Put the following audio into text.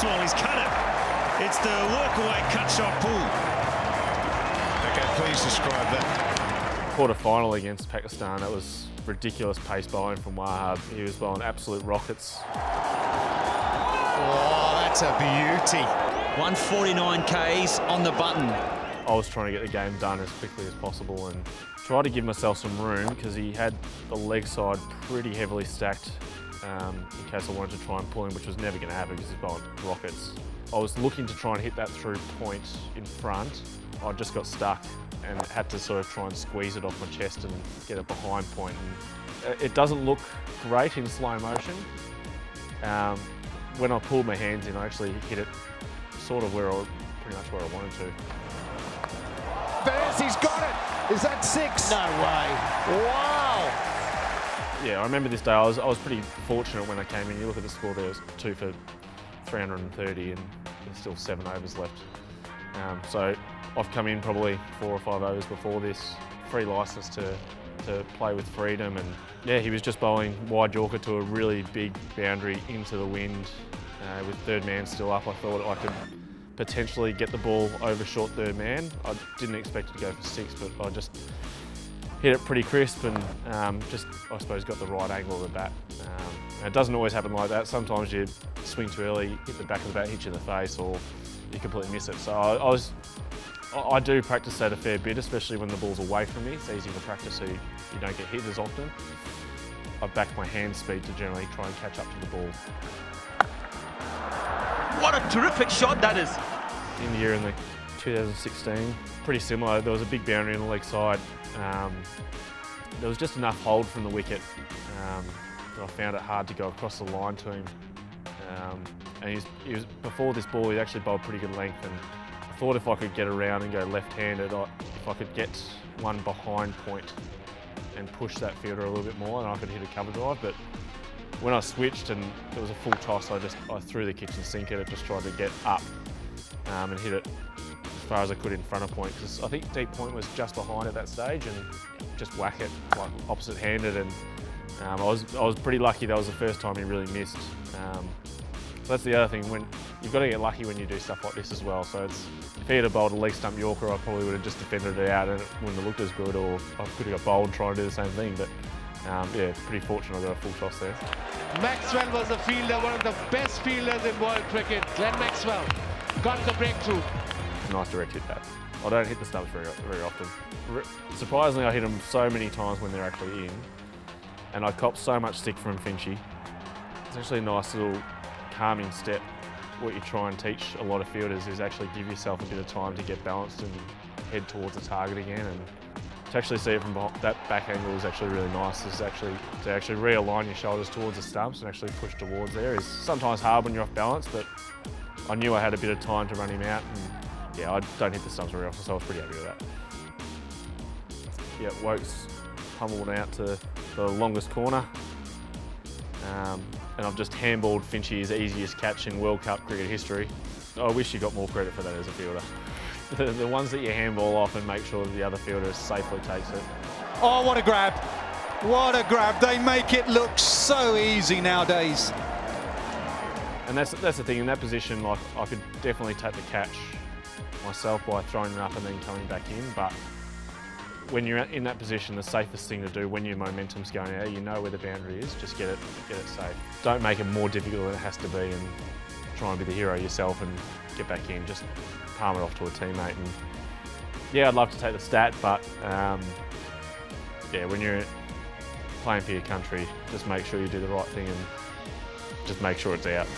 Maxwell, he's cut it. It's the walk-away cut-shot pull. Okay, please describe that. Quarter-final against Pakistan, that was ridiculous pace bowling from Wahab. He was bowling absolute rockets. Oh, that's a beauty. 149 Ks on the button. I was trying to get the game done as quickly as possible and try to give myself some room because he had the leg side pretty heavily stacked in case I wanted to try and pull him, which was never going to happen because he's bowling rockets. I was looking to try and hit that through point in front. I just got stuck and had to sort of try and squeeze it off my chest and get it behind point. And it doesn't look great in slow motion. When I pulled my hands in, I actually hit it sort of pretty much where I wanted to. He's got it. Is that 6? No way. Wow. Yeah, I remember this day. I was pretty fortunate when I came in. You look at the score there, it was 2 for 330 and there's still 7 overs left. So I've come in probably 4 or 5 overs before this, free licence to play with freedom, and yeah, he was just bowling wide Yorker to a really big boundary into the wind. With third man still up, I thought I could potentially get the ball over short third man. I didn't expect it to go for 6, but I just hit it pretty crisp and just, I suppose, got the right angle of the bat. It doesn't always happen like that. Sometimes you swing too early, hit the back of the bat, hit you in the face, or you completely miss it. So I do practice that a fair bit, especially when the ball's away from me. It's easy to practice so you don't get hit as often. I back my hand speed to generally try and catch up to the ball. What a terrific shot that is. India in the 2016, pretty similar. There was a big boundary on the leg side. There was just enough hold from the wicket that I found it hard to go across the line to him. And he was before this ball, he actually bowled pretty good length, and I thought if I could get around and go left-handed, if I could get one behind point and push that fielder a little bit more, then I could hit a cover drive. But when I switched and it was a full toss, I threw the kitchen sink at it, just tried to get up and hit it as far as I could in front of point, because I think deep point was just behind at that stage, and just whack it like opposite-handed. And I was pretty lucky. That was the first time he really missed. So that's the other thing, when you've got to get lucky when you do stuff like this as well. So if he had bowled a leg stump Yorker, I probably would have just defended it out and it wouldn't have looked as good, or I could have got bowled and tried to do the same thing. But yeah, pretty fortunate I got a full toss there. Maxwell was a fielder, one of the best fielders in world cricket. Glenn Maxwell got the breakthrough. Nice direct hit bat. I don't hit the stumps very often. Surprisingly, I hit them so many times when they're actually in, and I copped so much stick from Finchy. It's actually a nice little calming step. What you try and teach a lot of fielders is actually give yourself a bit of time to get balanced and head towards the target again. And to actually see it from that back angle is actually really nice. To actually realign your shoulders towards the stumps and actually push towards there is sometimes hard when you're off balance, but I knew I had a bit of time to run him out, and yeah, I don't hit the stumps very often, so I was pretty happy with that. Yeah, Wokes pummeled out to the longest corner, and I've just handballed Finchy's easiest catch in World Cup cricket history. I wish you got more credit for that as a fielder. The ones that you handball off and make sure that the other fielder safely takes it. Oh, what a grab. What a grab. They make it look so easy nowadays. And that's the thing, in that position, like, I could definitely take the catch myself by throwing it up and then coming back in, but when you're in that position, the safest thing to do when your momentum's going out, you know where the boundary is, just get it safe. Don't make it more difficult than it has to be and try and be the hero yourself and get back in. Just palm it off to a teammate. And yeah, I'd love to take the stat, but yeah, when you're playing for your country, just make sure you do the right thing and just make sure it's out.